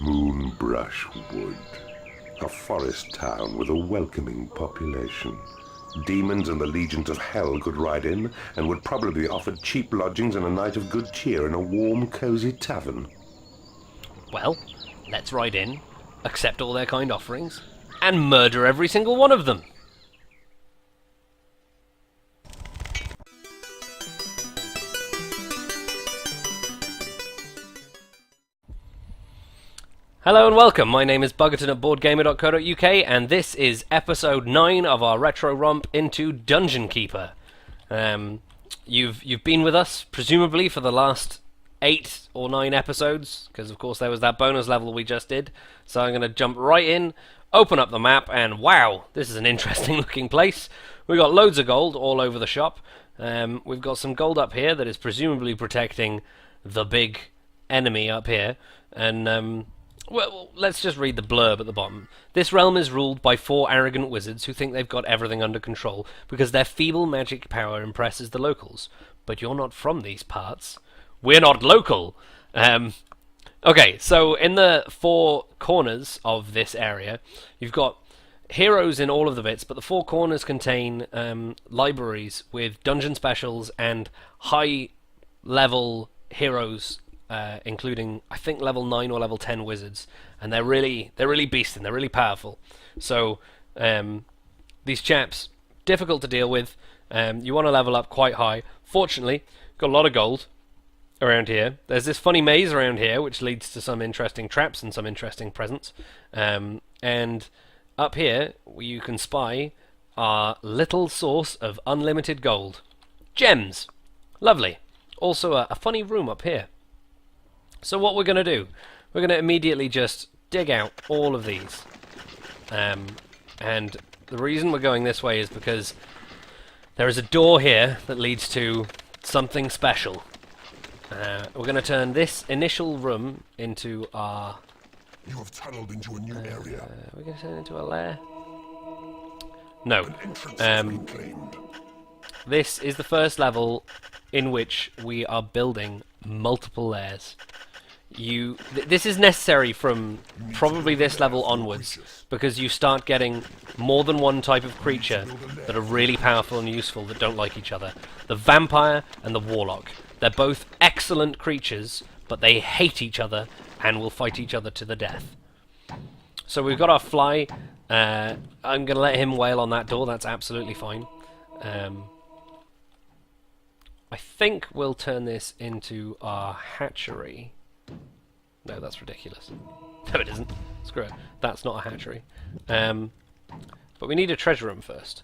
Moonbrush Wood. A forest town with a welcoming population. Demons and the legions of hell could ride in, and would probably be offered cheap lodgings and a night of good cheer in a warm, cosy tavern. Well, let's ride in, accept all their kind offerings, and murder every single one of them. Hello and welcome, my name is Buggerton at BoredGamer.co.uk, and this is episode 9 of our retro romp into Dungeon Keeper. You've been with us, presumably, for the last 8 or 9 episodes, because of course there was that bonus level we just did, so I'm going to jump right in, open up the map, and wow, this is an interesting looking place. We've got loads of gold all over the shop. We've got some gold up here that is presumably protecting the big enemy up here, and well, let's just read the blurb at the bottom. This realm is ruled by 4 arrogant wizards who think they've got everything under control because their feeble magic power impresses the locals. But you're not from these parts. We're not local! Okay, so in the 4 corners of this area, you've got heroes in all of the bits, but the 4 corners contain libraries with dungeon specials and high-level heroes, including, I think, level 9 or level 10 wizards, and they're really beasting, they're really powerful. So these chaps, difficult to deal with. You want to level up quite high. Fortunately, got a lot of gold around here. There's this funny maze around here which leads to some interesting traps and some interesting presents. And up here you can spy our little source of unlimited gold. Gems! Lovely. Also a funny room up here. So what we're going to do, we're going to immediately just dig out all of these. And the reason we're going this way is because there is a door here that leads to something special. We're going to turn this initial room into our... You have tunneled into a new area. We're going to turn it into a lair? No. This is the first level in which we are building multiple lairs. This is necessary from probably this level onwards, because you start getting more than one type of creature that are really powerful and useful that don't like each other. The vampire and the warlock. They're both excellent creatures, but they hate each other and will fight each other to the death. So we've got our fly. I'm going to let him wail on that door, that's absolutely fine. I think we'll turn this into our hatchery. No, that's ridiculous. No, it isn't. Screw it. That's not a hatchery. But we need a treasure room first.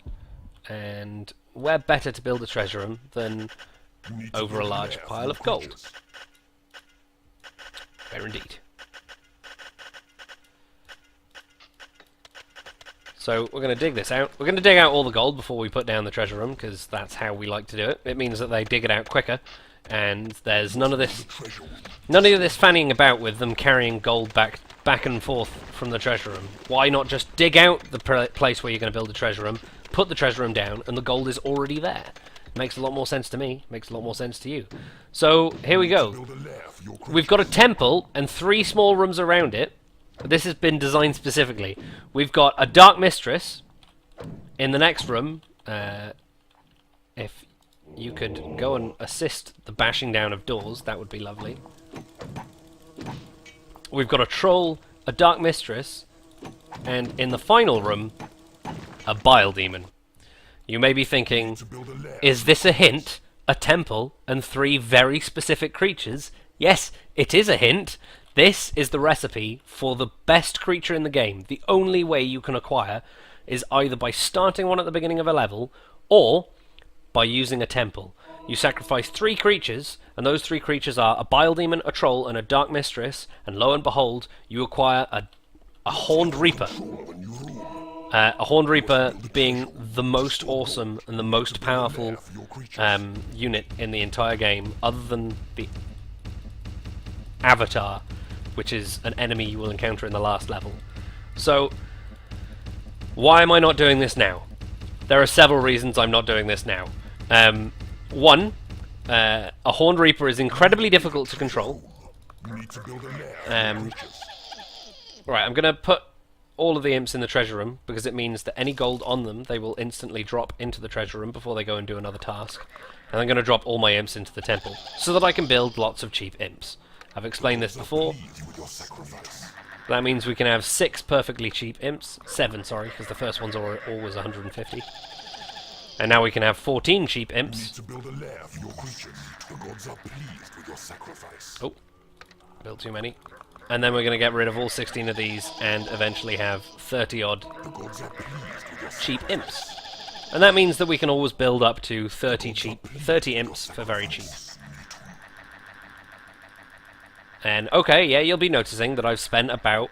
And where better to build a treasure room than over a large pile of gold? Where indeed. So we're going to dig this out. We're going to dig out all the gold before we put down the treasure room, because that's how we like to do it. It means that they dig it out quicker, and there's none of this fanning about with them carrying gold back and forth from the treasure room. Why not just dig out the place where you're going to build a treasure room, put the treasure room down, and the gold is already there? Makes a lot more sense to me, makes a lot more sense to you. So here we go. We've got a temple and 3 small rooms around it. This has been designed specifically. We've got a dark mistress in the next room. If you could go and assist the bashing down of doors, that would be lovely. We've got a troll, a dark mistress, and in the final room, a bile demon. You may be thinking, is this a hint? A temple and 3 very specific creatures? Yes, it is a hint. This is the recipe for the best creature in the game. The only way you can acquire is either by starting one at the beginning of a level, or by using a temple. You sacrifice 3 creatures, and those 3 creatures are a bile demon, a troll, and a dark mistress, and lo and behold, you acquire a horned reaper. A horned reaper being the most awesome and the most powerful unit in the entire game, other than the Avatar, which is an enemy you will encounter in the last level. So, why am I not doing this now? There are several reasons I'm not doing this now. One, a Horned Reaper is incredibly difficult to control. Right, I'm going to put all of the imps in the treasure room, because it means that any gold on them, they will instantly drop into the treasure room before they go and do another task. And I'm going to drop all my imps into the temple, so that I can build lots of cheap imps. I've explained this before. That means we can have 6 perfectly cheap imps. 7, sorry, because the first ones are always 150. And now we can have 14 cheap imps. To build a lair for your creatures. The gods are pleased with your sacrifice. Oh, built too many. And then we're going to get rid of all 16 of these and eventually have 30 odd The gods are pleased with your cheap imps. And that means that we can always build up to 30 imps for very cheap. And okay, yeah, you'll be noticing that I've spent about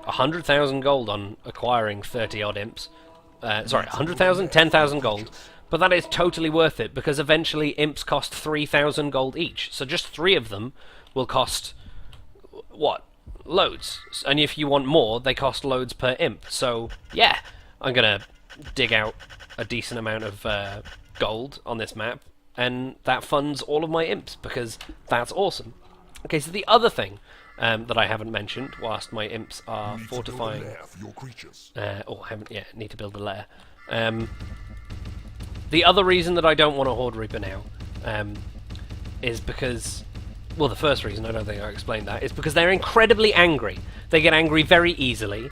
100,000 gold on acquiring 30 odd imps. Sorry, 100,000, 10,000 gold. But that is totally worth it, because eventually imps cost 3,000 gold each. So just 3 of them will cost, what? Loads. And if you want more, they cost loads per imp. So, yeah, I'm going to dig out a decent amount of gold on this map, and that funds all of my imps, because that's awesome. Okay, so the other thing that I haven't mentioned, whilst my imps are fortifying... I haven't yet. Need to build a lair. The other reason that I don't want a Horde Reaper now is because... Well, the first reason, I don't think I explained that, is because they're incredibly angry. They get angry very easily.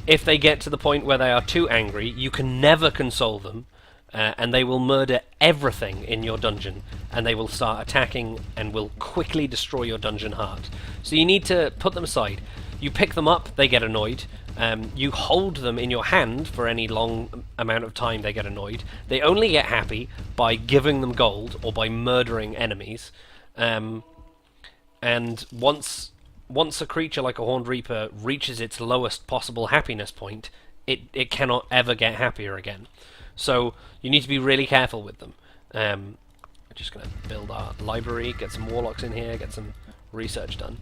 If they get to the point where they are too angry, you can never console them. And they will murder everything in your dungeon, and they will start attacking and will quickly destroy your dungeon heart. So you need to put them aside. You pick them up, they get annoyed. You hold them in your hand for any long amount of time, they get annoyed. They only get happy by giving them gold or by murdering enemies. And once a creature like a Horned Reaper reaches its lowest possible happiness point, it cannot ever get happier again. So you need to be really careful with them. I'm just going to build our library, get some warlocks in here, get some research done.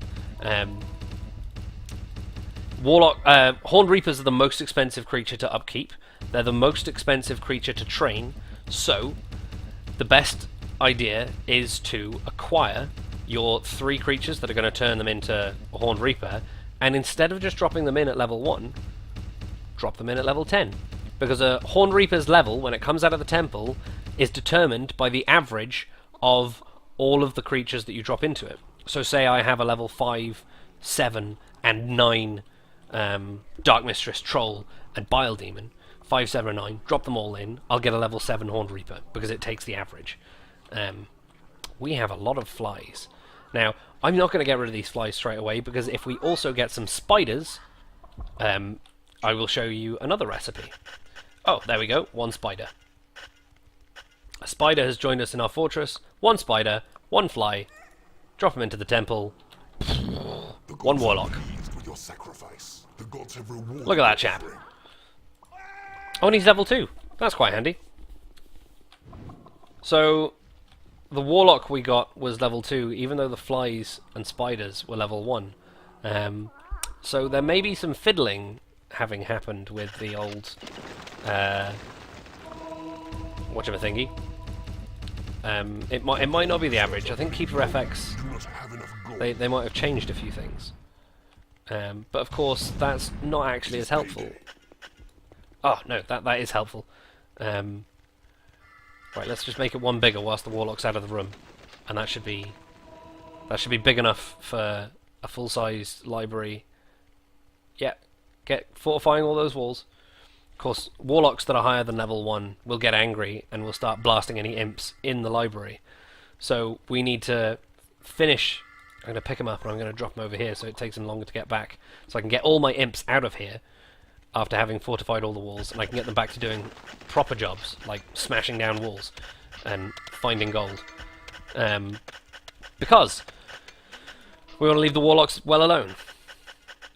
Horned Reapers are the most expensive creature to upkeep. They're the most expensive creature to train. So the best idea is to acquire your 3 creatures that are going to turn them into a Horned Reaper, and instead of just dropping them in at level 1, drop them in at level 10. Because a Horned Reaper's level, when it comes out of the temple, is determined by the average of all of the creatures that you drop into it. So say I have a level 5, 7, and 9 Dark Mistress, Troll, and Bile Demon. 5, 7, and 9. Drop them all in. I'll get a level 7 Horned Reaper, because it takes the average. We have a lot of flies. Now, I'm not going to get rid of these flies straight away, because if we also get some spiders, I will show you another recipe. Oh, there we go. 1 spider. A spider has joined us in our fortress. 1 spider, 1 fly. Drop him into the temple. 1 warlock. Look at that chap. Oh, and he's level 2. That's quite handy. So, the warlock we got was level 2, even though the flies and spiders were level 1. So there may be some fiddling having happened with the old whatchamathingy. It might not be the average. I think Keeper FX they might have changed a few things. But of course that's not actually as helpful. Oh no, that is helpful. Right, let's just make it 1 bigger whilst the warlock's out of the room, and that should be big enough for a full-sized library. Yeah. Get fortifying all those walls. Of course, warlocks that are higher than level 1 will get angry and will start blasting any imps in the library. So we need to finish. I'm going to pick them up and I'm going to drop them over here so it takes them longer to get back. So I can get all my imps out of here after having fortified all the walls, and I can get them back to doing proper jobs, like smashing down walls and finding gold. Because we want to leave the warlocks well alone.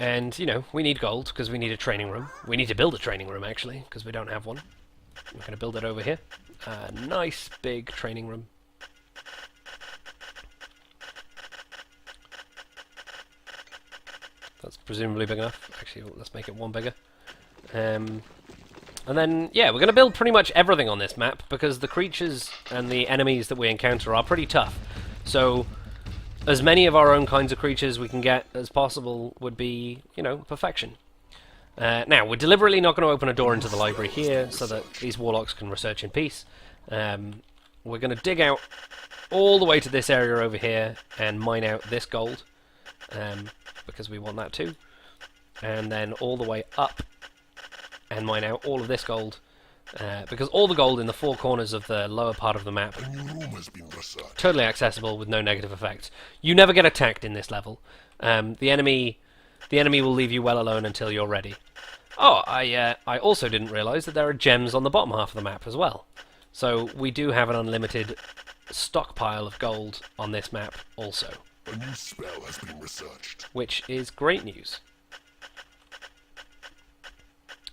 And, you know, we need gold, because we need a training room. We need to build a training room, actually, because we don't have one. We're going to build it over here. A nice, big training room. That's presumably big enough. Actually, let's make it 1 bigger. And then, yeah, we're going to build pretty much everything on this map, because the creatures and the enemies that we encounter are pretty tough. So as many of our own kinds of creatures we can get as possible would be, you know, perfection. Now, we're deliberately not going to open a door into the library here so that these warlocks can research in peace. We're going to dig out all the way to this area over here and mine out this gold, because we want that too. And then all the way up and mine out all of this gold, because all the gold in the four corners of the lower part of the map totally accessible with no negative effects. You never get attacked in this level. The enemy will leave you well alone until you're ready. Oh, I also didn't realise that there are gems on the bottom half of the map as well. So we do have an unlimited stockpile of gold on this map also. A new spell has been researched. Which is great news.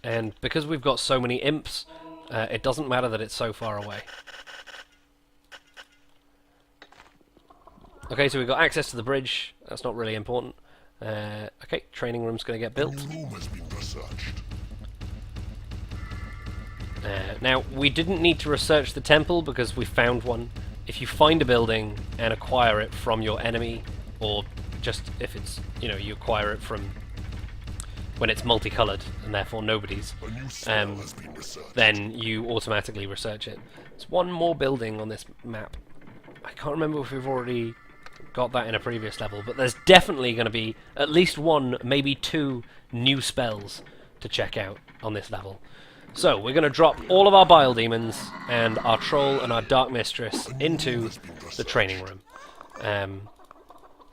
And because we've got so many imps, it doesn't matter that it's so far away. Okay, so we've got access to the bridge. That's not really important. Okay, training room's going to get built. A new room has been researched. Now, we didn't need to research the temple because we found one. If you find a building and acquire it from your enemy, or just if it's, you know, you acquire it from when it's multicolored and therefore nobody's, A new spell has been researched. then you automatically research it. There's one more building on this map. I can't remember if we've already got that in a previous level, but there's definitely going to be at least one, maybe two new spells to check out on this level. So we're going to drop all of our Bile Demons and our Troll and our Dark Mistress into the training room.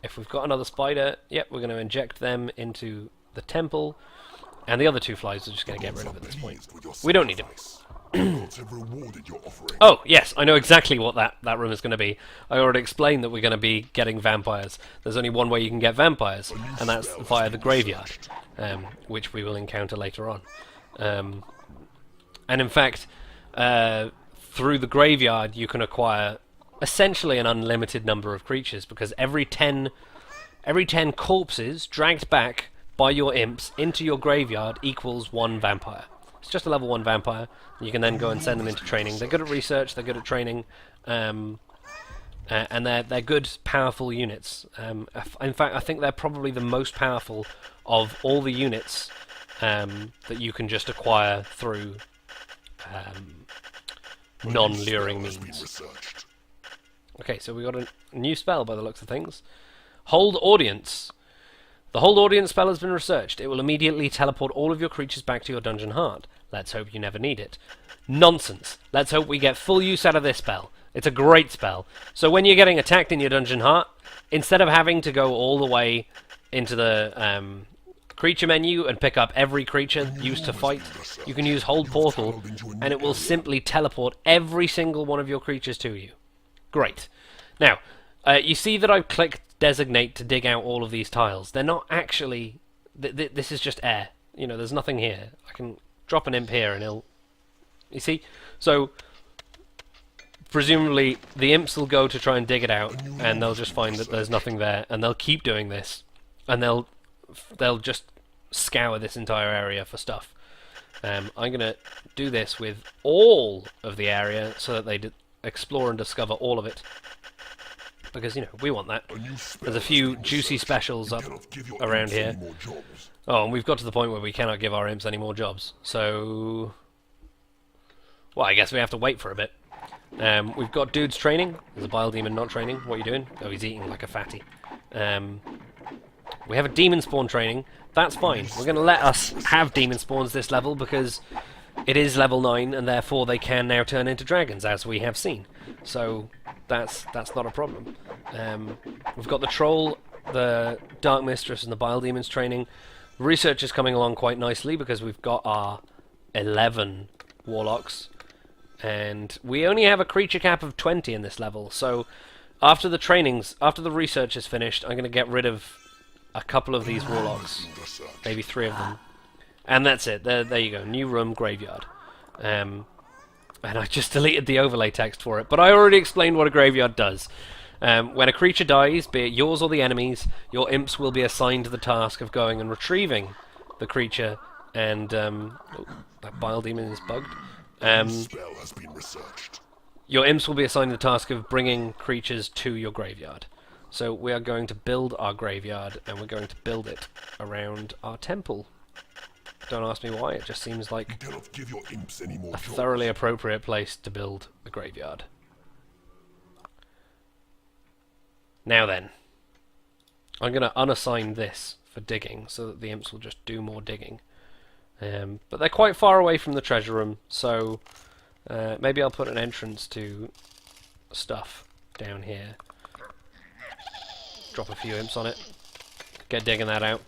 If we've got another spider, yep, we're going to inject them into the temple, and the other two flies are just going to get rid of at this point. We don't need them. Have rewarded your offering. Oh, yes, I know exactly what that room is going to be. I already explained that we're going to be getting vampires. There's only one way you can get vampires, and that's via the graveyard, which we will encounter later on. And in fact, through the graveyard you can acquire essentially an unlimited number of creatures, because every 10 corpses dragged back by your imps into your graveyard equals one vampire. It's just a level 1 vampire. You can then go and send them into training. They're good at research, they're good at training, and they're good, powerful units. In fact, I think they're probably the most powerful of all the units that you can just acquire through non-luring means. Okay, so we got a new spell by the looks of things. Hold Audience. The Hold Audience spell has been researched. It will immediately teleport all of your creatures back to your dungeon heart. Let's hope you never need it. Nonsense. Let's hope we get full use out of this spell. It's a great spell. So when you're getting attacked in your dungeon heart, instead of having to go all the way into the creature menu and pick up every creature used to fight, you can use Hold Portal, and it will simply teleport every single one of your creatures to you. Great. Now, you see that I've clicked Designate to dig out all of these tiles. They're not actually... this is just air. You know, there's nothing here. I can drop an imp here and he'll... You see? So, presumably, the imps will go to try and dig it out, and they'll just find that there's nothing there, and they'll keep doing this, and they'll just scour this entire area for stuff. I'm going to do this with all of the area so that they explore and discover all of it. Because, you know, we want that. There's a few juicy specials up around here. Oh, and we've got to the point where we cannot give our imps any more jobs. So... well, I guess we have to wait for a bit. We've got dudes training. There's a Bile Demon not training. What are you doing? Oh, he's eating like a fatty. We have a Demon Spawn training. That's fine. We're going to let us have Demon Spawns this level because it is level 9 and therefore they can now turn into dragons, as we have seen. So that's not a problem. We've got the Troll, the Dark Mistress and the Bile Demons training. Research is coming along quite nicely because we've got our 11 Warlocks. And we only have a creature cap of 20 in this level, so after the research is finished, I'm going to get rid of a couple of these Warlocks. Maybe 3 of them. And that's it. There you go. New room, graveyard. And I just deleted the overlay text for it, but I already explained what a graveyard does. When a creature dies, be it yours or the enemy's, your imps will be assigned to the task of going and retrieving the creature, and... oh, that Bile Demon is bugged. Spell has been researched. Your imps will be assigned the task of bringing creatures to your graveyard. So we are going to build our graveyard, and we're going to build it around our temple. Don't ask me why, it just seems like You cannot give your imps any more a jobs. thoroughly appropriate place to build a graveyard. Now then, I'm going to unassign this for digging, so that the imps will just do more digging. But they're quite far away from the treasure room, so maybe I'll put an entrance to stuff down here. Drop a few imps on it. Get digging that out.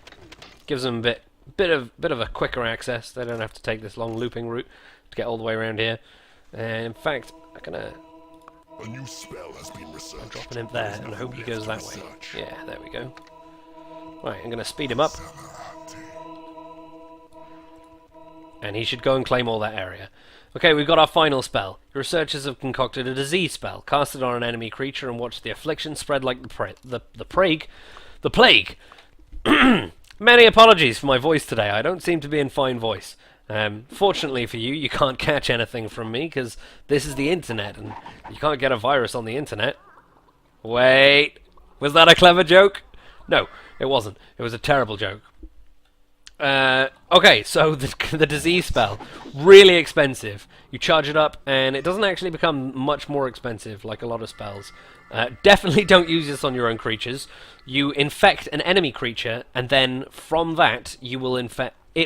Gives them a bit of a quicker access. They don't have to take this long looping route to get all the way around here. And in fact, I'm gonna A new spell has been researched. drop an imp there and hope he goes that way. Research. Yeah, there we go. Right, I'm gonna speed him up. And he should go and claim all that area. Okay, we've got our final spell. Your researchers have concocted a disease spell. Cast it on an enemy creature and watch the affliction spread like the plague. The plague! Many apologies for my voice today. I don't seem to be in fine voice. Fortunately for you, you can't catch anything from me, because this is the internet, and you can't get a virus on the internet. Wait, was that a clever joke? No, it wasn't. It was a terrible joke. Okay, so the disease spell, really expensive. You charge it up, and it doesn't actually become much more expensive, like a lot of spells. Definitely don't use this on your own creatures. You infect an enemy creature, and then from that, it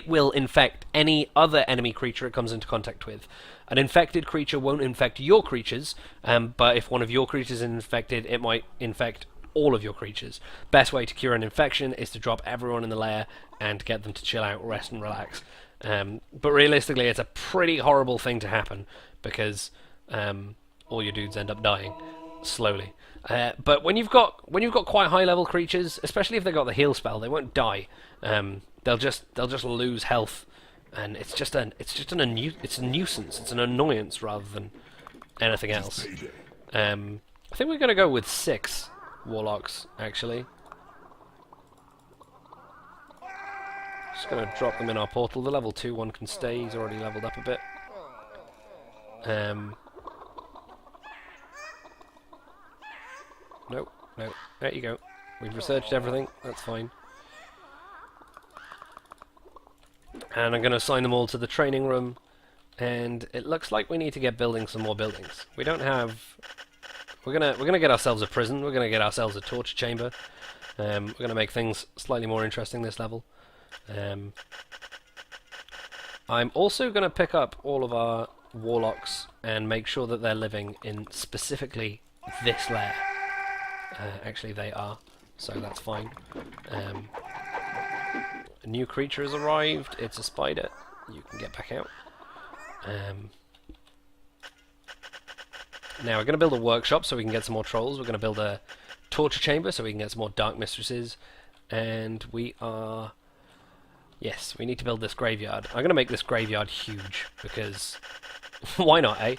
will infect any other enemy creature it comes into contact with. An infected creature won't infect your creatures, but if one of your creatures is infected, it might infect all of your creatures. Best way to cure an infection is to drop everyone in the lair and get them to chill out, rest and relax. But realistically, it's a pretty horrible thing to happen, because all your dudes end up dying slowly. But when you've got quite high level creatures, especially if they got the heal spell, they won't die. They'll just lose health, and it's a nuisance. It's an annoyance rather than anything else. I think we're gonna go with 6 warlocks actually. Just gonna drop them in our portal. The level 2 one can stay. He's already leveled up a bit. No. There you go. We've researched everything. That's fine. And I'm going to assign them all to the training room. And it looks like we need to get building some more buildings. We don't have... We're gonna get ourselves a prison. We're gonna get ourselves a torture chamber. We're gonna make things slightly more interesting this level. I'm also gonna pick up all of our warlocks and make sure that they're living in specifically this lair. Actually, they are, so that's fine. A new creature has arrived. It's a spider. You can get back out. Now we're going to build a workshop so we can get some more trolls. We're going to build a torture chamber so we can get some more dark mistresses. And we are... Yes, we need to build this graveyard. I'm going to make this graveyard huge because... why not, eh?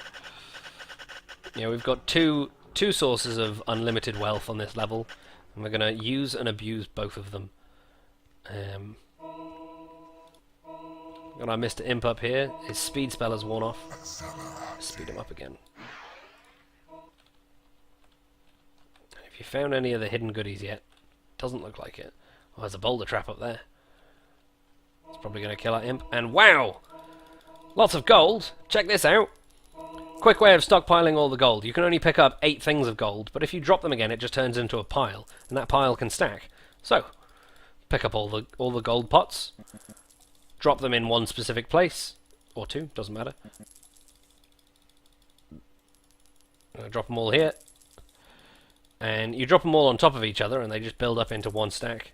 You know, we've got two sources of unlimited wealth on this level. And we're going to use and abuse both of them. Got our Mr. Imp up here. His speed spell has worn off. Speed him up again. Have you found any of the hidden goodies yet? Doesn't look like it. Oh, there's a boulder trap up there. It's probably going to kill our imp. And wow! Lots of gold! Check this out! Quick way of stockpiling all the gold. You can only pick up 8 things of gold, but if you drop them again, it just turns into a pile, and that pile can stack. So, pick up all the gold pots, drop them in one specific place, or 2, doesn't matter. Drop them all here. And you drop them all on top of each other and they just build up into one stack.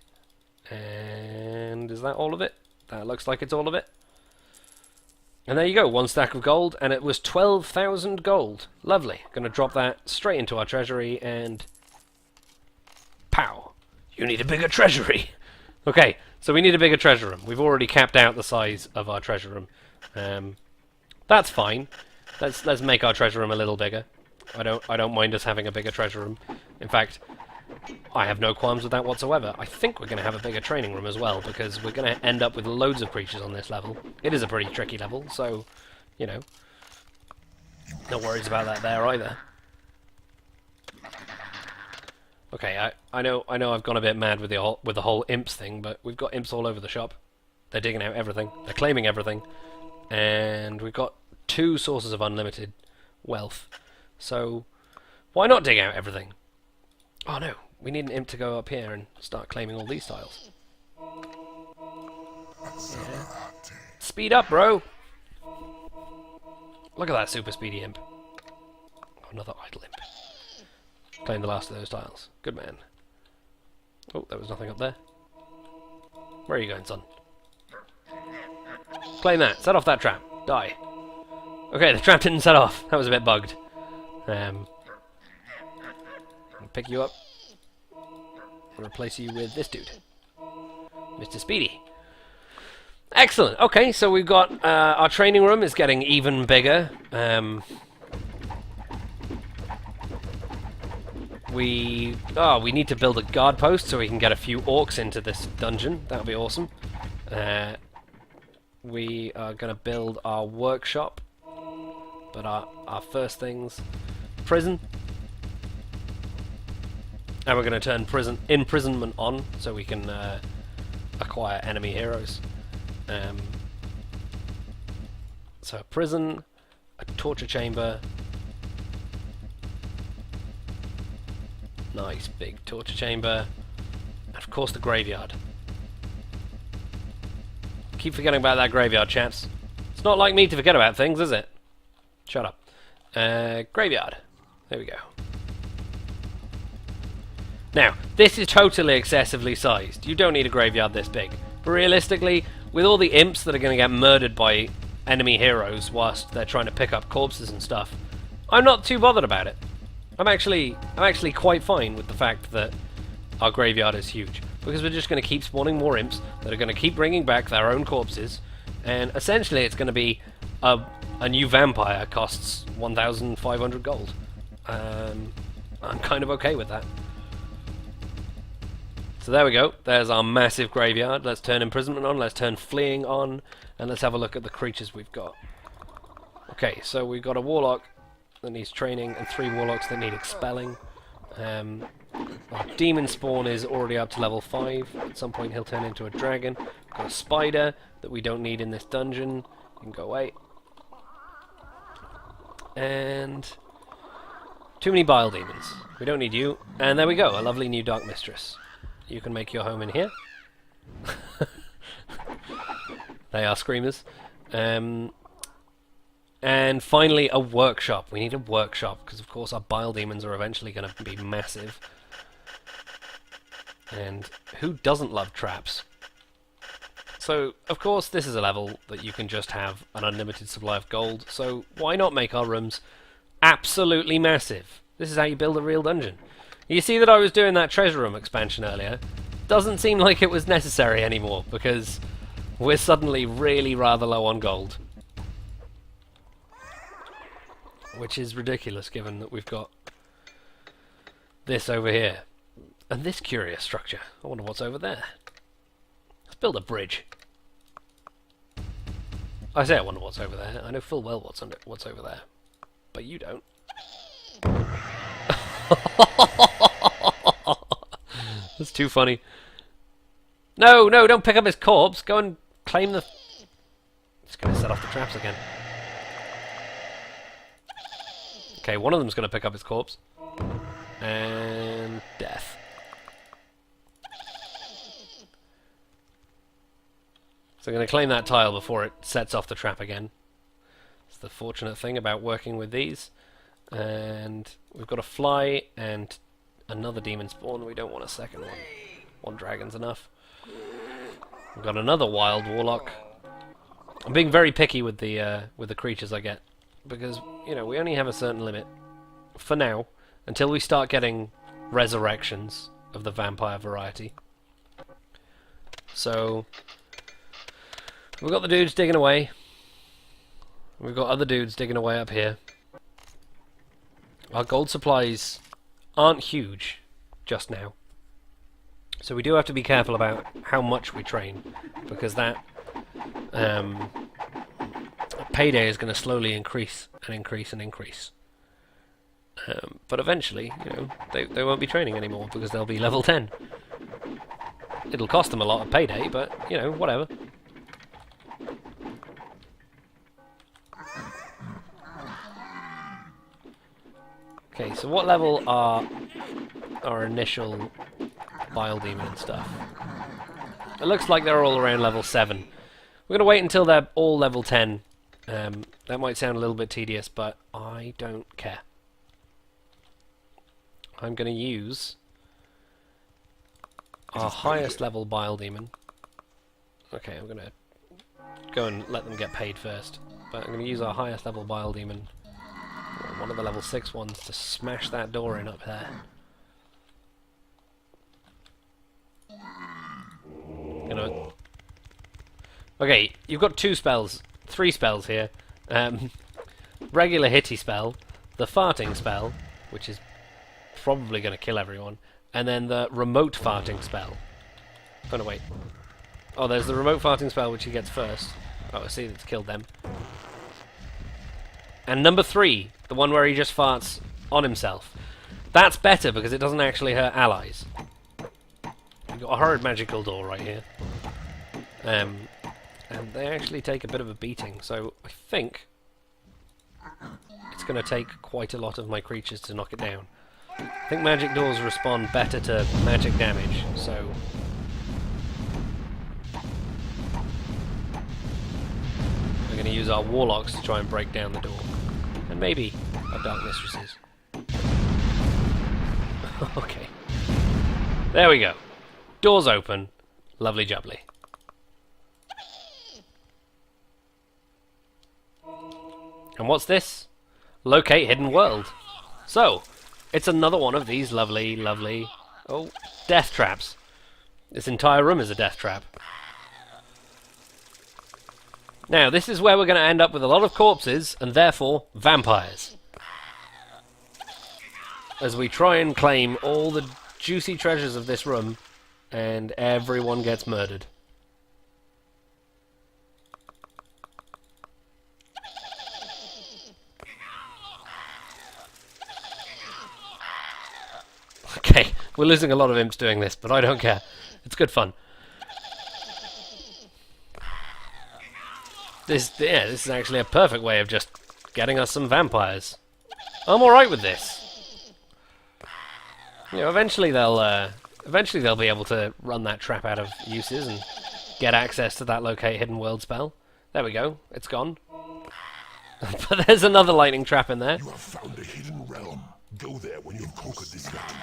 And is that all of it? That looks like it's all of it. And there you go, 1 stack of gold, and it was 12,000 gold. Lovely. Gonna drop that straight into our treasury and... pow! You need a bigger treasury! Okay, so we need a bigger treasure room. We've already capped out the size of our treasure room. That's fine. Let's make our treasure room a little bigger. I don't mind us having a bigger treasure room. In fact, I have no qualms with that whatsoever. I think we're going to have a bigger training room as well, because we're going to end up with loads of creatures on this level. It is a pretty tricky level, so, you know, no worries about that there either. Okay, I know I've gone a bit mad with the whole imps thing, but we've got imps all over the shop. They're digging out everything. They're claiming everything. And we've got 2 sources of unlimited wealth. So why not dig out everything? Oh no, we need an imp to go up here and start claiming all these tiles. Yeah. Speed up, bro! Look at that super speedy imp. Oh, another idle imp. Claim the last of those tiles. Good man. Oh, there was nothing up there. Where are you going, son? Claim that. Set off that trap. Die. Okay, the trap didn't set off. That was a bit bugged. I'll pick you up and replace you with this dude. Mr. Speedy. Excellent. Okay, so we've got our training room is getting even bigger. We need to build a guard post so we can get a few orcs into this dungeon. That would be awesome. We are going to build our workshop, but our first things, prison. And we're going to turn imprisonment on so we can acquire enemy heroes. So a prison, a torture chamber. Nice big torture chamber. And of course the graveyard. Keep forgetting about that graveyard, chaps. It's not like me to forget about things, is it? Shut up. Graveyard. There we go. Now, this is totally excessively sized. You don't need a graveyard this big. But realistically, with all the imps that are going to get murdered by enemy heroes whilst they're trying to pick up corpses and stuff, I'm not too bothered about it. I'm actually quite fine with the fact that our graveyard is huge, because we're just going to keep spawning more imps that are going to keep bringing back their own corpses, and essentially it's going to be a new vampire costs 1,500 gold. I'm kind of okay with that. So there we go. There's our massive graveyard. Let's turn imprisonment on, let's turn fleeing on, and let's have a look at the creatures we've got. Okay, so we've got a warlock that needs training and 3 warlocks that need expelling. Our demon spawn is already up to level 5. At some point he'll turn into a dragon. We've got a spider that we don't need in this dungeon. You can go away. And too many bile demons. We don't need you. And there we go, a lovely new dark mistress. You can make your home in here. They are screamers. And finally, a workshop. We need a workshop, because of course our bile demons are eventually going to be massive. And who doesn't love traps? So, of course, this is a level that you can just have an unlimited supply of gold, so why not make our rooms absolutely massive? This is how you build a real dungeon. You see that I was doing that treasure room expansion earlier? Doesn't seem like it was necessary anymore, because we're suddenly really rather low on gold. Which is ridiculous, given that we've got this over here. And this curious structure. I wonder what's over there. Let's build a bridge. I say I wonder what's over there. I know full well what's over there. But you don't. That's too funny. No, no, don't pick up his corpse. Go and claim the... Just going to set off the traps again. Okay, one of them's going to pick up his corpse. And... death. So I'm going to claim that tile before it sets off the trap again. It's the fortunate thing about working with these. And we've got a fly and another demon spawn. We don't want a second one. One dragon's enough. We've got another wild warlock. I'm being very picky with the creatures I get, because you know we only have a certain limit for now until we start getting resurrections of the vampire variety. So we've got the dudes digging away. We've got other dudes digging away up here. Our gold supplies aren't huge just now, so we do have to be careful about how much we train, because that payday is going to slowly increase and increase and increase. But eventually, you know, they won't be training anymore because they'll be level 10. It'll cost them a lot of payday, but, you know, whatever. Okay, so what level are our initial Bile Demon and stuff? It looks like they're all around level 7. We're going to wait until they're all level 10. That might sound a little bit tedious, but I don't care. I'm going to use our highest level Bile Demon. Okay, I'm going to go and let them get paid first. But I'm going to use our highest level Bile Demon, one of the level 6 ones, to smash that door in up there. You know. Okay, you've got 3 spells here. Regular hitty spell, the farting spell, which is probably going to kill everyone, and then the remote farting spell. Oh no, wait. Oh, there's the remote farting spell, which he gets first. Oh, I see, it's killed them. And number 3, the one where he just farts on himself. That's better because it doesn't actually hurt allies. You've got a horrid magical door right here. And they actually take a bit of a beating, so I think it's going to take quite a lot of my creatures to knock it down. I think magic doors respond better to magic damage, so we're going to use our warlocks to try and break down the door. And maybe our dark mistresses. Okay. There we go. Doors open. Lovely jubbly. And what's this? Locate hidden world. So, it's another one of these lovely, lovely, death traps. This entire room is a death trap. Now, this is where we're going to end up with a lot of corpses, and therefore, vampires. As we try and claim all the juicy treasures of this room, and everyone gets murdered. Okay, we're losing a lot of imps doing this, but I don't care. It's good fun. This is actually a perfect way of just getting us some vampires. I'm alright with this. You know, eventually they'll be able to run that trap out of uses and get access to that locate hidden world spell. There we go, it's gone. But there's another lightning trap in there. You have found a hidden realm. Go there when you've conquered this land.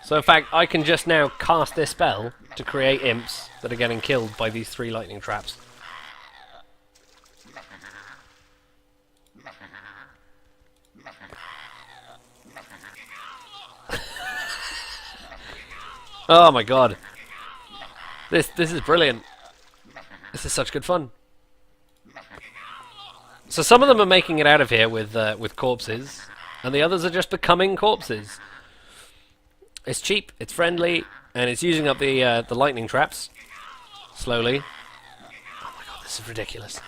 So in fact, I can just now cast this spell to create imps that are getting killed by these 3 lightning traps. Oh my god. This is brilliant. This is such good fun. So some of them are making it out of here with corpses, and the others are just becoming corpses. It's cheap, it's friendly, and it's using up the lightning traps slowly. Oh my god, this is ridiculous.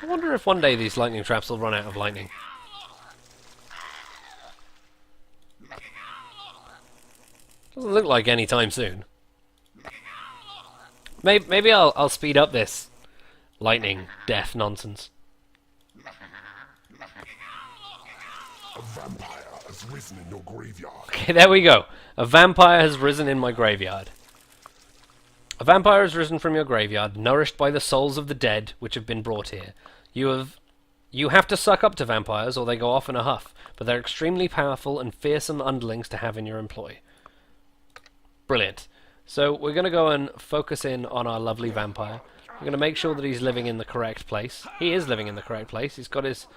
I wonder if one day these lightning traps will run out of lightning. Doesn't look like any time soon. Maybe I'll speed up this lightning death nonsense. A vampire has risen in your graveyard. Okay, there we go. A vampire has risen in my graveyard. A vampire has risen from your graveyard, nourished by the souls of the dead which have been brought here. You have to suck up to vampires or they go off in a huff, but they're extremely powerful and fearsome underlings to have in your employ. Brilliant. So we're going to go and focus in on our lovely vampire. We're going to make sure that he's living in the correct place. He is living in the correct place. He's got his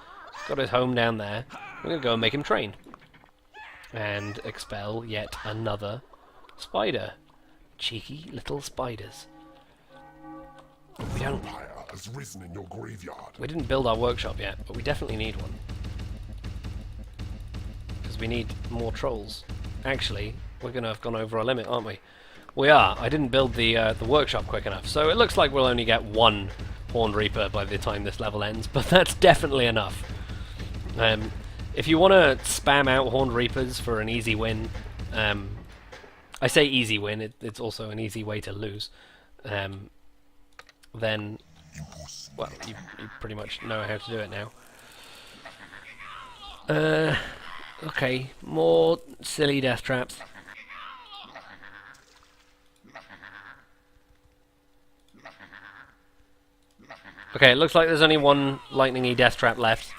home down there. We're going to go and make him train. And expel yet another spider. Cheeky little spiders. We Vampire has risen in your graveyard. We didn't build our workshop yet, but we definitely need one. Because we need more trolls. Actually, we're gonna have gone over our limit, aren't we? We are. I didn't build the workshop quick enough, so it looks like we'll only get one Horned Reaper by the time this level ends, but that's definitely enough. If you want to spam out Horned Reapers for an easy win, I say easy win, it's also an easy way to lose, then, well, you pretty much know how to do it now. Okay, more silly death traps. Okay, it looks like there's only one lightning-y death trap left.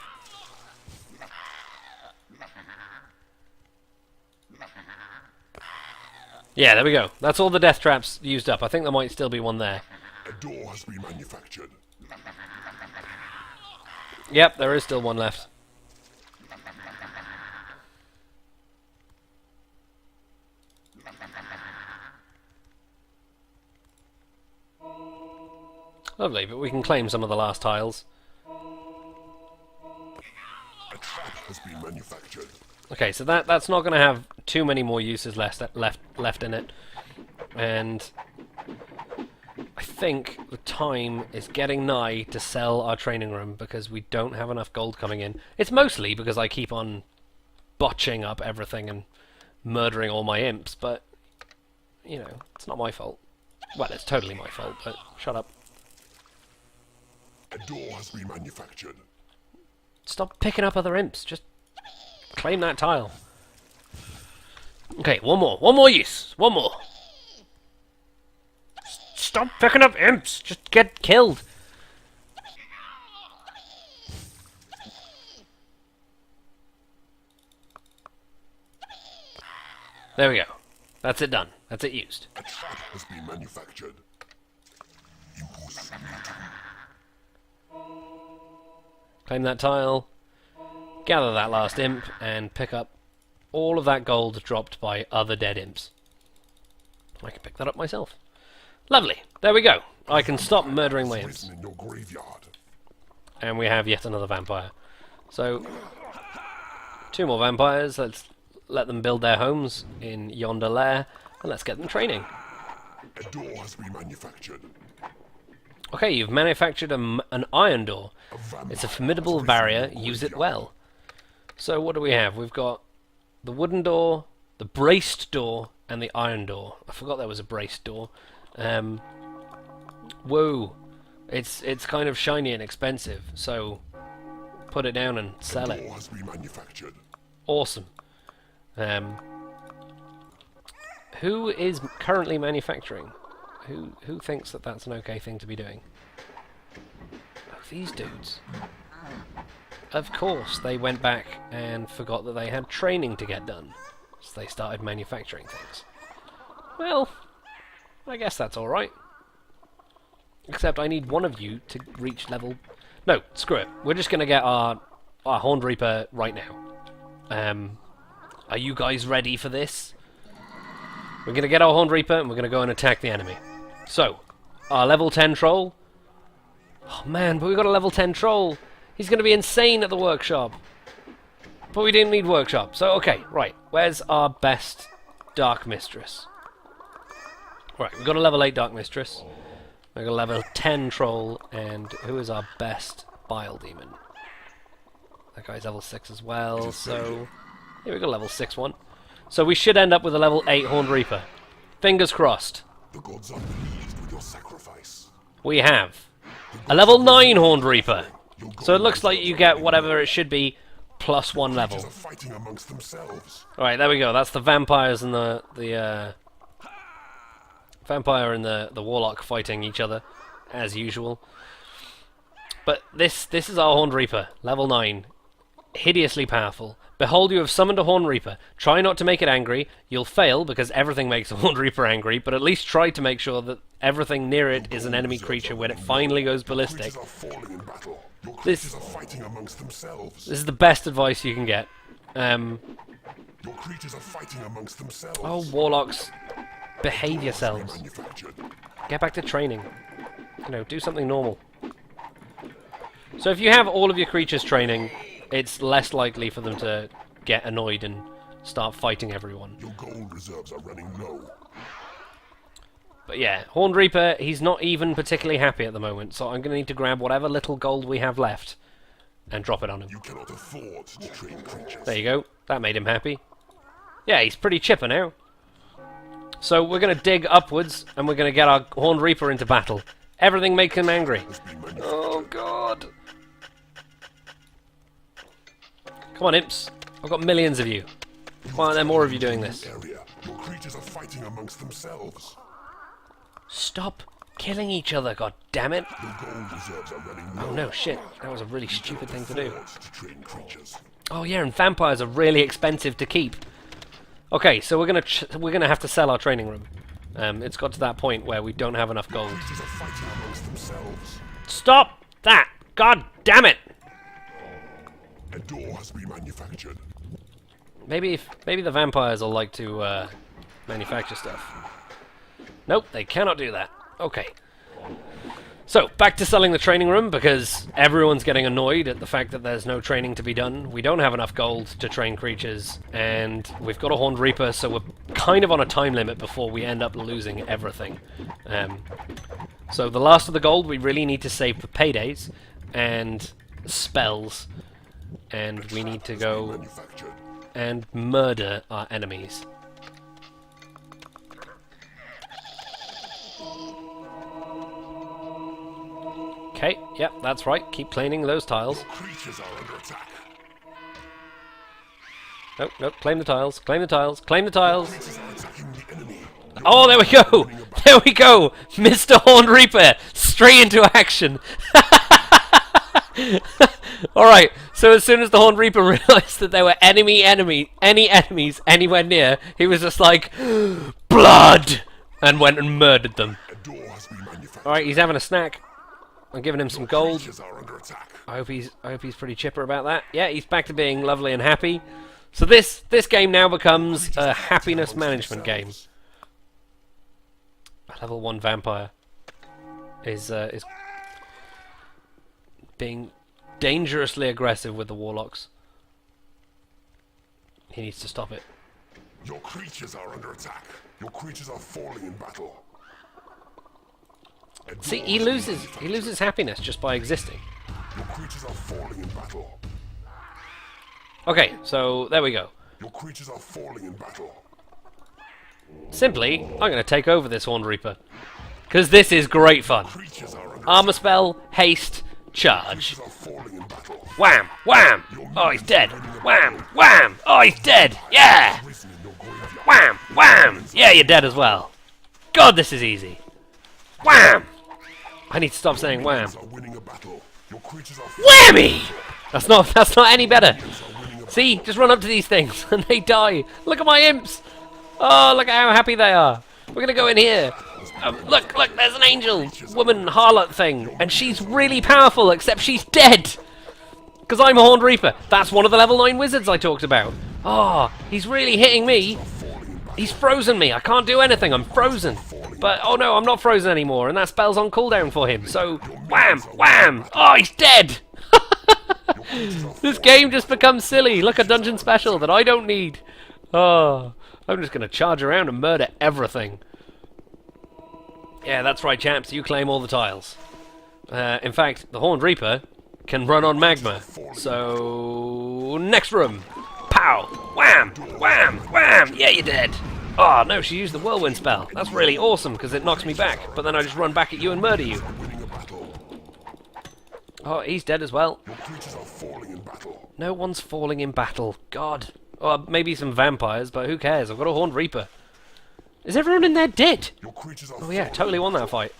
Yeah, there we go. That's all the death traps used up. I think there might still be one there. A door has been manufactured. Yep, there is still one left. Lovely, but we can claim some of the last tiles. A trap has been manufactured. Okay, so that's not going to have too many more uses left in it. And I think the time is getting nigh to sell our training room because we don't have enough gold coming in. It's mostly because I keep on botching up everything and murdering all my imps, but, you know, it's not my fault. Well, it's totally my fault, but shut up. A door has been manufactured. Stop picking up other imps, just claim that tile. Okay, one more use, one more. Stop picking up imps, just get killed. There we go. That's it done. That's it used. A trap has been manufactured. Claim that tile, gather that last imp, and pick up all of that gold dropped by other dead imps. I can pick that up myself. Lovely. There we go. I can stop murdering my imps. In your graveyard. And we have yet another vampire. So, 2 more vampires. Let's let them build their homes in yonder lair, and let's get them training. A door has been manufactured. Okay, you've manufactured an iron door. It's a formidable barrier. Use it well. So what do we have? We've got the wooden door, the braced door, and the iron door. I forgot there was a braced door. Whoa. It's kind of shiny and expensive, so put it down and sell it. Door has been manufactured. Awesome. Who is currently manufacturing? Who thinks that that's an okay thing to be doing? Oh, these dudes. Of course, they went back and forgot that they had training to get done. So they started manufacturing things. Well, I guess that's alright. Except I need one of you to reach level... No, screw it. We're just going to get our Horned Reaper right now. Are you guys ready for this? We're going to get our Horned Reaper and we're going to go and attack the enemy. So, our level 10 troll. Oh man, but we got a level 10 troll. He's going to be insane at the workshop. But we didn't need workshop. So, okay, right. Where's our best Dark Mistress? Right, we've got a level 8 Dark Mistress. We've got a level 10 troll. And who is our best Bile Demon? That guy's level 6 as well. So, here we go, level 6 one. So we should end up with a level 8 Horned Reaper. Fingers crossed. The gods are pleased with your sacrifice. We have a level 9 Horned Reaper. So it looks like you get whatever it should be plus 1 level. Are fighting amongst themselves. Alright, there we go. That's the vampires and the vampire and the warlock fighting each other, as usual. But this is our Horned Reaper, level 9. Hideously powerful. Behold, you have summoned a Horned Reaper. Try not to make it angry. You'll fail, because everything makes a Horned Reaper angry, but at least try to make sure that everything near it is an enemy creature when it finally goes ballistic. Creatures are falling in battle. Your This- creatures are fighting amongst themselves. This is the best advice you can get. Your creatures are fighting amongst themselves. Oh, warlocks. Behave Doors yourselves. manufactured. Get back to training. You know, do something normal. So if you have all of your creatures training, it's less likely for them to get annoyed and start fighting everyone. Your gold reserves are running low. But yeah, Horned Reaper, he's not even particularly happy at the moment, so I'm going to need to grab whatever little gold we have left and drop it on him. You cannot afford to train creatures. There you go. That made him happy. Yeah, he's pretty chipper now. So we're going to dig upwards, and we're going to get our Horned Reaper into battle. Everything makes him angry. Oh, God. Come on, imps. I've got millions of you. Why aren't there more of you doing this? Area. Your creatures are fighting amongst themselves. Stop killing each other, god damn it. Your gold reserves are running low. Oh no, shit. That was a really stupid thing to do. To train creatures. Oh yeah, and vampires are really expensive to keep. Okay, so we're gonna have to sell our training room. It's got to that point where we don't have enough gold. Creatures are fighting amongst themselves. Stop that! God damn it! A door has been manufactured. Maybe the vampires will like to manufacture stuff. Nope, they cannot do that. Okay. So, back to selling the training room, because everyone's getting annoyed at the fact that there's no training to be done. We don't have enough gold to train creatures, and we've got a Horned Reaper, so we're kind of on a time limit before we end up losing everything. So the last of the gold we really need to save for paydays, and spells, and we need to go Manufactured. and murder our enemies. Okay, yep, that's right. Keep cleaning those tiles. Creatures are under attack. Nope, nope, claim the tiles, claim the tiles, claim the tiles. Creatures are attacking the enemy. Oh, there we go! There we go! Mr. Horned Reaper! Straight into action! Alright, so as soon as the Horned Reaper realised that there were any enemies anywhere near, he was just like, blood! And went and murdered them. A door has been manufactured. Alright, he's having a snack. I'm giving him some gold. Creatures are under attack. I hope he's pretty chipper about that. Yeah, he's back to being lovely and happy. So this game now becomes a happiness management game. A level 1 vampire is being dangerously aggressive with the warlocks. He needs to stop it. Your creatures are under attack. Your creatures are falling in battle. A See, door he has been loses happiness just by existing. Your creatures are falling in battle. Okay, so there we go. Your creatures are falling in battle. Simply, I'm going to take over this Horned Reaper. Because this is great fun. Creatures are under Armor spell, haste, charge. creatures are falling in battle. Wham! Wham! Oh, he's dead. Wham! Wham! Oh, he's dead. Yeah! Risen in your graveyard. Wham! Wham! Yeah, you're dead as well. God, this is easy. Wham! I need to stop saying wham. Are winning a battle. Your creatures are Whammy! That's not any better. See, just run up to these things and they die. Look at my imps. Oh, look at how happy they are. We're gonna go in here. Look, there's an angel woman harlot thing, and she's really powerful, except she's dead. Because I'm a Horned Reaper. That's one of the level 9 wizards I talked about. Oh, he's really hitting me. He's frozen me. I can't do anything. I'm frozen. But, oh no, I'm not frozen anymore, and that spell's on cooldown for him. So, wham, wham. Oh, he's dead. This game just becomes silly. Look, a dungeon special that I don't need. Oh, I'm just going to charge around and murder everything. Yeah, that's right, champs. You claim all the tiles. In fact, the Horned Reaper can run on magma. So, next room. Pow! Wham! Wham! Wham! Yeah, you're dead. Oh, no, she used the whirlwind spell. That's really awesome, because it knocks me back. But then I just run back at you and murder you. winning a battle. Oh, he's dead as well. Your creatures are falling in battle. No one's falling in battle. God. Oh, maybe some vampires, but who cares? I've got a Horned Reaper. Is everyone in there dead? Your creatures are Oh yeah, totally won that fight.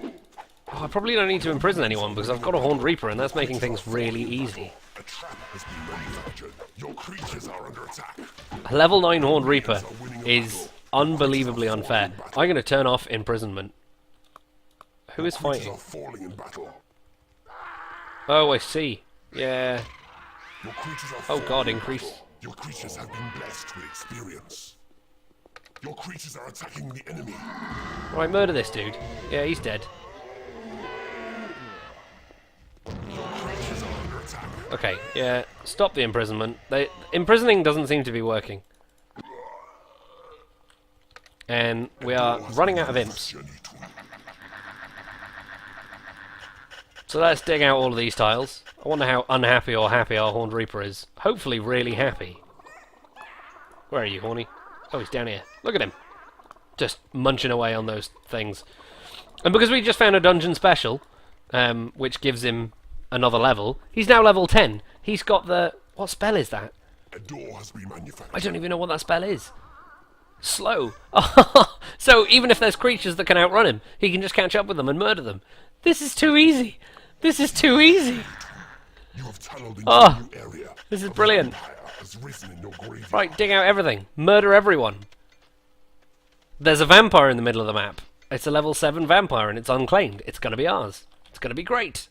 Oh, I probably don't need to imprison anyone because I've got a Horned Reaper and that's making things really easy. A trap has been manufactured. Your creatures are under attack. A level 9 Horned Reaper is unbelievably unfair. I'm going to turn off imprisonment. Who is Creatures fighting? are falling in battle. Oh, I see. Yeah. Your creatures are Oh falling god, in increase. battle. Your creatures have been blessed with experience. Your creatures are attacking the enemy. Right, murder this dude. Yeah, he's dead. Your creatures are under attack. Okay, yeah. Stop the imprisonment. Imprisoning doesn't seem to be working. and we are running out of imps. So let's dig out all of these tiles. I wonder how unhappy or happy our Horned Reaper is. Hopefully really happy. Where are you, Horny? Oh, he's down here. Look at him. Just munching away on those things. And because we just found a dungeon special, which gives him another level, he's now level 10. He's got the... What spell is that? A door has been manufactured. I don't even know what that spell is. Slow. So even if there's creatures that can outrun him, he can just catch up with them and murder them. This is too easy. This is too easy. You have tunneled into a new area. This is brilliant. Has risen in your graveyard. Right, dig out everything. Murder everyone. There's a vampire in the middle of the map. It's a level 7 vampire and it's unclaimed. It's going to be ours. It's going to be great.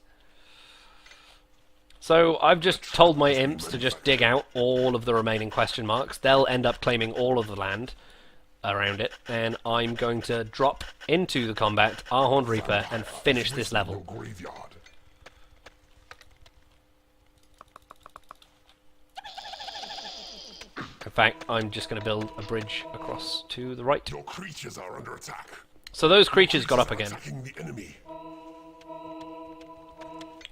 So I've just told my imps to just dig out all of the remaining question marks. They'll end up claiming all of the land around it, and I'm going to drop into the combat our Horned Reaper and finish this level. Graveyard. In fact, I'm just going to build a bridge across to the right. Your creatures are under attack. So those creatures got up again. Attacking the enemy.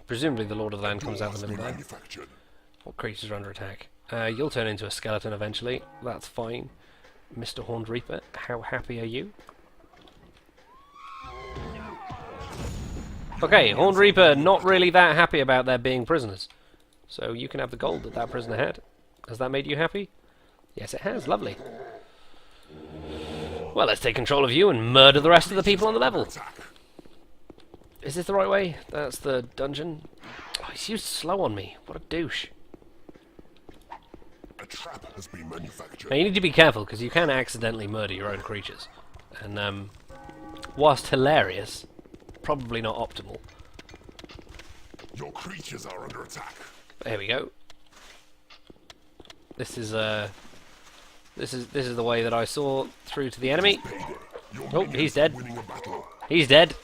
Presumably the Lord of the Land comes out in the middle there. Manufactured. What creatures are under attack? You'll turn into a skeleton eventually. That's fine. Mr. Horned Reaper, how happy are you? Okay, Horned Reaper not really that happy about there being prisoners. So you can have the gold that that prisoner had. Has that made you happy? Yes, it has. Lovely. Well, let's take control of you and murder the rest of the people on the level. Is this the right way? That's the dungeon. Oh, he's used slow on me. What a douche. A trap has been manufactured. Now you need to be careful because you can accidentally murder your own creatures. And whilst hilarious, probably not optimal. Your creatures are under attack. There we go. This is the way that I saw through to the enemy. Oh, he's dead. He's dead.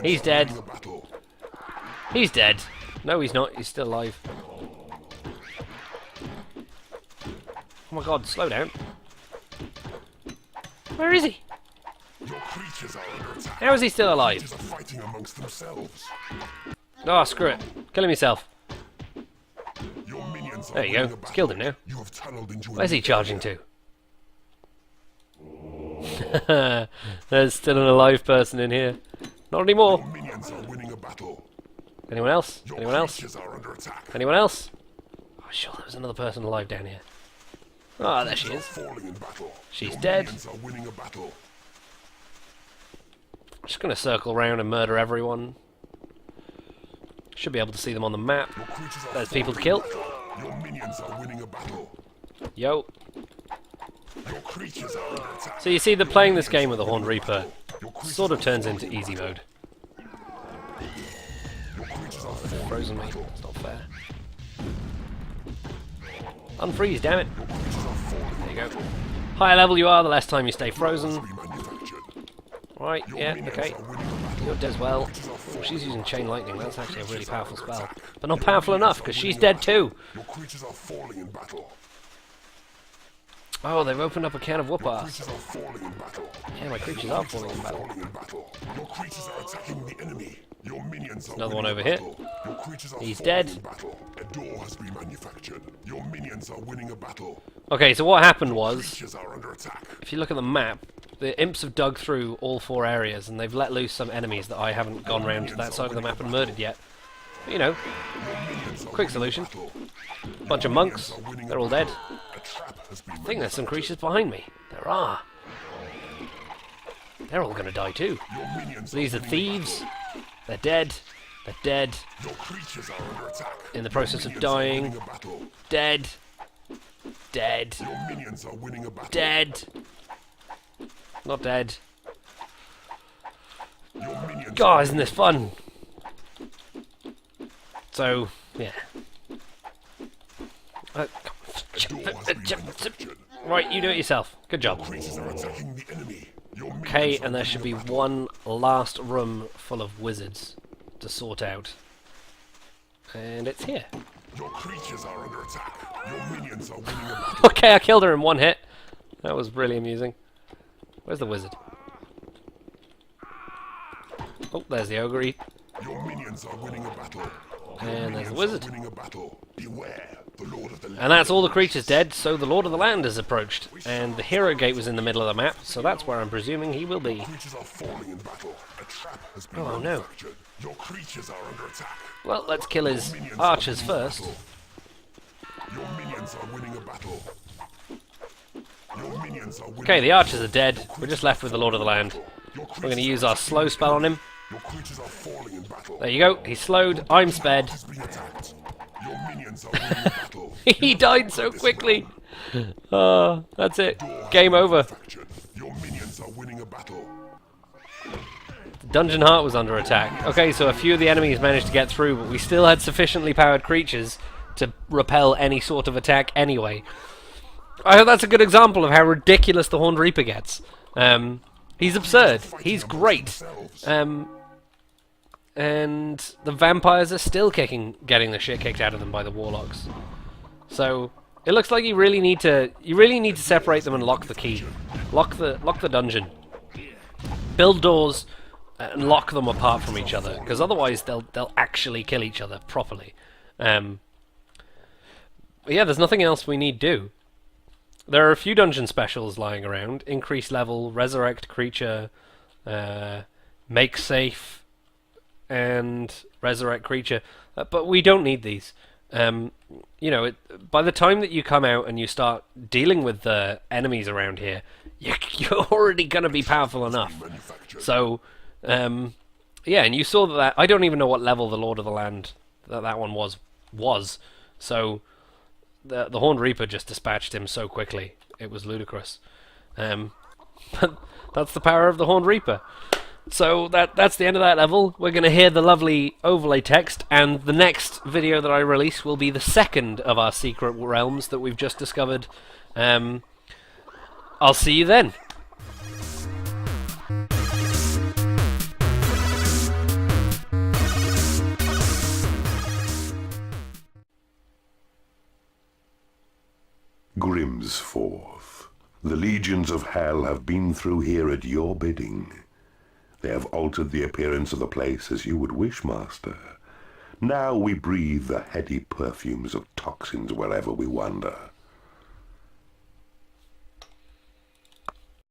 He's dead. He's dead. No, he's not. He's still alive. Oh my god, slow down. Where is he? How is he still alive? Oh, screw it. Kill him yourself. There you go. It's killed him now. Where's he charging to? There's still an alive person in here. Not anymore. Anyone else? Anyone else? Anyone else? Oh, sure, there was another person alive down here. Ah, there she is. She's dead. I'm just going to circle around and murder everyone. Should be able to see them on the map. There's people to kill. Yo. So you see that playing this game with a Horned Reaper sort of turns into easy mode. Frozen me. It's not fair. Unfreeze, damn it. There you go. Higher level you are, the less time you stay frozen. Right, yeah, okay. You're dead as well. Oh, she's using Chain Lightning. That's actually a really powerful spell. But not powerful enough, because she's dead too. Oh, they've opened up a can of whoop-ass. Yeah, my creatures are falling in battle. Another one over here. He's dead. Okay, so what happened was, if you look at the map, the imps have dug through all 4 areas and they've let loose some enemies that I haven't gone round to that side of the map and murdered yet. But, you know, quick solution. Bunch of monks, they're all dead. I think there's some creatures behind me. There are. They're all going to die too. So these are thieves. They're dead. They're dead. In the process of dying. Dead. Dead. Dead. Not dead. God, isn't this fun? So, yeah. Right, you do it yourself. Good job. Okay, and there should be one last room full of wizards to sort out. And it's here. Okay, I killed her in one hit. That was really amusing. Where's the wizard? Oh, there's the ogre. Your minions are winning a battle. And there's the Minions wizard. are winning a battle. Beware, the Lord of the Land. And that's all the creatures dead, so the Lord of the Land has approached. And the hero gate was in the middle of the map, so that's where I'm presuming he will be. Creatures are falling in battle. A trap has been Oh, no. manufactured. Your creatures are under attack. Well, let's kill his Your minions are archers winning a first. battle. Your minions are winning a battle. Your minions are winning Okay, the a archers are dead. We're just left with the Lord of the Land. battle. Your We're going to creatures use are our slow spell on him. Your creatures are falling in battle. There you go. He's slowed. I'm sped. Has been attacked. Your minions are winning a battle. He died so quickly. That's it. Game over. Manufactured. Your minions are winning a battle. Dungeon Heart was under attack. Okay, so a few of the enemies managed to get through, but we still had sufficiently powered creatures to repel any sort of attack anyway. I hope that's a good example of how ridiculous the Horned Reaper gets. He's absurd. He's great. And the vampires are still getting the shit kicked out of them by the warlocks. So it looks like you really need to separate them and lock the key, lock the dungeon, build doors, and lock them apart from each other, because otherwise they'll actually kill each other properly. But yeah, there's nothing else we need do. There are a few dungeon specials lying around: increase level, resurrect creature, make safe, and resurrect creature. But we don't need these. You know, by the time that you come out and you start dealing with the enemies around here, you're already going to be powerful enough. So, yeah, and you saw that. I don't even know what level the Lord of the Land that one was. So the Horned Reaper just dispatched him so quickly. It was ludicrous. But that's the power of the Horned Reaper. So that's the end of that level. We're going to hear the lovely overlay text, and the next video that I release will be the second of our secret realms that we've just discovered. I'll see you then. Grimsforth. The legions of hell have been through here at your bidding. They have altered the appearance of the place as you would wish, Master. Now we breathe the heady perfumes of toxins wherever we wander.